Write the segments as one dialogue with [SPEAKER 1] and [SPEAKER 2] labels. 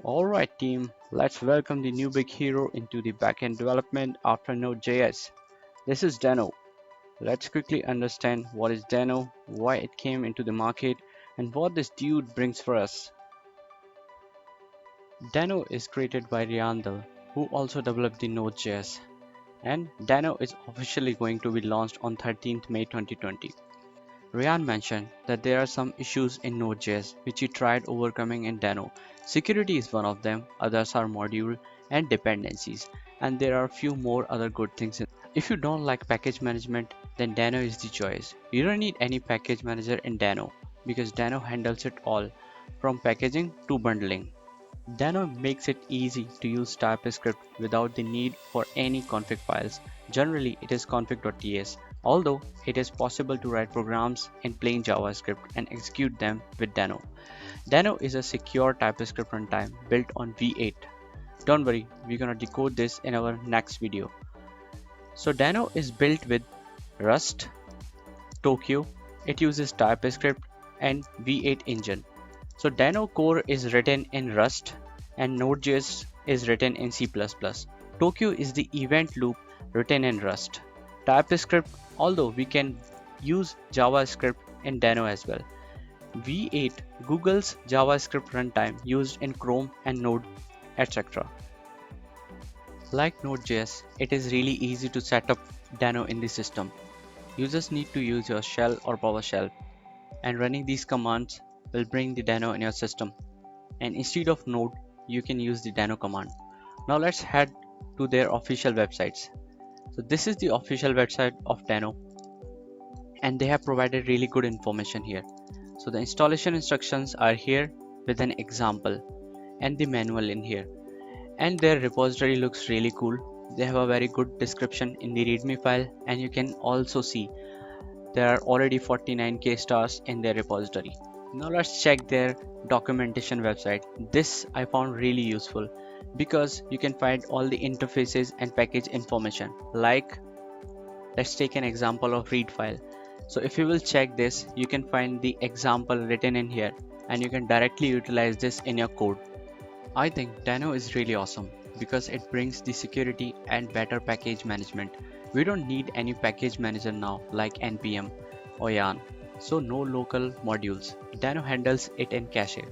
[SPEAKER 1] Alright team, let's welcome the new big hero into the backend development after Node.js. This is Deno. Let's quickly understand what is Deno, why it came into the market, and what this dude brings for us. Deno is created by Ryan Dahl, who also developed the Node.js, and Deno is officially going to be launched on 13th May 2020. Ryan mentioned that there are some issues in Node.js which he tried overcoming in Deno. Security is one of them, others are module and dependencies, and there are a few more other good things. If you don't like package management, then Deno is the choice. You don't need any package manager in Deno because Deno handles it all, from packaging to bundling. Deno makes it easy to use TypeScript without the need for any config files. Generally, it is config.ts, although it is possible to write programs in plain JavaScript and execute them with Deno. Deno is a secure TypeScript runtime built on V8. Don't worry, we're gonna decode this in our next video. So Deno is built with Rust, Tokyo, it uses TypeScript and V8 engine. So Deno core is written in Rust and Node.js is written in C++. Tokyo is the event loop written in Rust. TypeScript, although we can use JavaScript in Deno as well. V8, Google's JavaScript runtime used in Chrome and Node, etc. Like Node.js, it is really easy to set up Deno in the system. You just need to use your shell or PowerShell, and running these commands will bring the Deno in your system. And instead of Node, you can use the Deno command. Now let's head to their official websites. So this is the official website of Deno, and they have provided really good information here. So the installation instructions are here with an example and the manual in here. And their repository looks really cool. They have a very good description in the readme file, and you can also see there are already 49k stars in their repository. Now let's check their documentation website. This I found really useful because you can find all the interfaces and package information. Like, let's take an example of read file. So if you will check this, you can find the example written in here and you can directly utilize this in your code. I think Deno is really awesome because it brings the security and better package management. We don't need any package manager now like npm or yarn, so no local modules. Deno handles it in cache.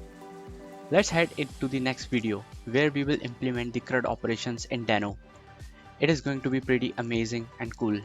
[SPEAKER 1] Let's head into the next video where we will implement the CRUD operations in Deno. It is going to be pretty amazing and cool.